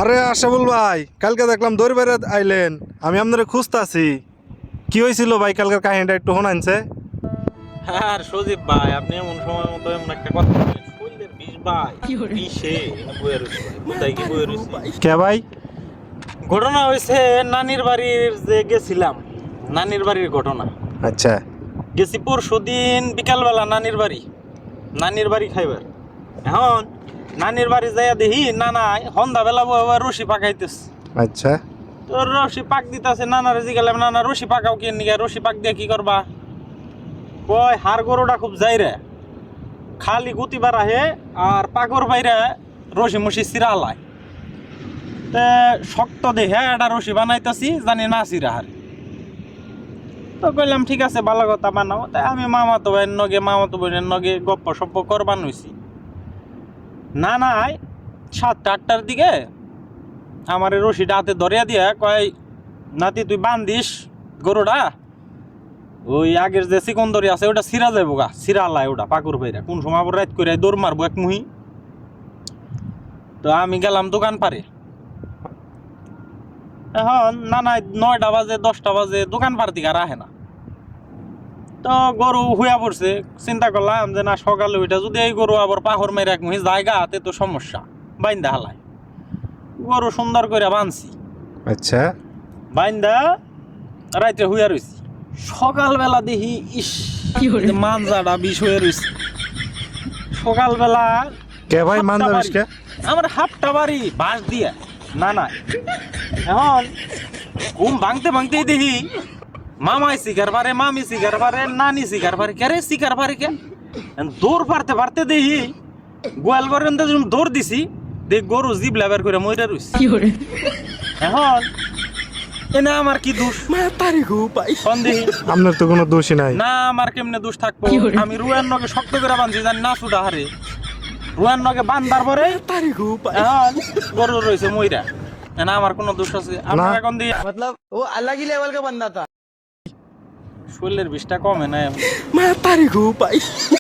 আরে আশাফুল ভাই, কালকে দেখলাম দৌড় বেড়ে আইলেন, আমি আপনারা খুঁজতাছি। কি হয়েছিল ভাই, কালকের কাহিনীটা একটু শোনাইছে। আর সজীব ভাই, আপনি এমন সময় মতো এমন একটা কথা বলেন, শরীরের বিষ ভাই, বিষে বয়ে রয়েছে ভাই, কোথায় কি বয়ে রয়েছে। কে ভাই? ঘটনা হয়েছে নানির বাড়ির যে গেছিলাম, নানির বাড়ির ঘটনা। আচ্ছা। গেছি পরশুদিন বিকালবেলা নানির বাড়ি খাইবার। এখন নানির বাড়ি যাইয়া দেখি নানাই সন্ধ্যাবেলা বয়ে রশি পাকাইতেছে। আচ্ছা। তো রশি পাক দিতেছে, নানারে জিগালাম, নানা রশি পাকাও কি নিগা, রশি পাক দিয়ে কি করবা? কয় হাড় গরুটা খুব যাই রে, খালি গুতিবার আহে আর পাগর বাইরে রশি মুশি চিরালায়। তে শক্ত দেখে একটা রশি বানাইতেছি, জানি না চিরা হারে। তো কইলাম ঠিক আছে, ভালো কথা বানাও। তাই আমি মামাতো বোনের নগে গপ্প সপ্প করবার নইছি। না নাই 7টা-8টার দিকে আমার এই রশিটা হাতে ধরিয়া দিয়া কয়, নাতি তুই বান্ধিস গরুটা, ওই আগের যে চিকন্দরি আছে ওটা সিরা যাবো গা, সিরালায় ওটা পাকুর বাইরা, কোন সময় আবার রাত করে দৌড় মারবো এক মুহি। তো আমি গেলাম দোকান পারে। এখন নানা 9টা বাজে 10টা বাজে দোকান পার দিকে আর আহে না। তো গরু হুয়া পড়ছে, চিন্তা করলাম যে না, সকালে ওইটা যদি এই গরু আবার পাহর মেরে এক মুহি জায়গা হাতে তো সমস্যা, বাইন্দা হালায়। গরু সুন্দর করে বানছি। আচ্ছা। বাইন্দা রাইতে হুইয়া রয়েছি। সকালবেলা দেখি ইস, মানজাটা বিষ হয়ে রয়েছে। সকালবেলা কে ভাই মানজাবিস কে? আমার হাফটা বাড়ি বাঁশ দিয়া না এখন ঘুম ভাঙতে ভাঙতেই দেখি মামাই শিকার পারে, মামি শিকার পারে, নানি শিকার পারে, কে রে শিকার পারে কে? দৌড় পারতে পারতে দেখি গোয়াল ঘরের দৌড় দিছি, দেখ গরু জিব লেবার করে মইরা রইছে। এখন এনা আমার কি দোষ? সন্দেহি আপনার তো কোনো দোষই নাই। না, আমার কেমনে দোষ থাকবো? আমি রুয়ার নগে শক্ত করে বানছি, জানি না সুদা হারে। রুয়ার নগে বান্ধার পরে এখন গরু রয়েছে মইরা, না আমার কোনো দোষ আছে? আপনার এখন দিয়ে मतलब वो अलग ही लेवल का बंदा था। শরীরের বিষটা কমে না।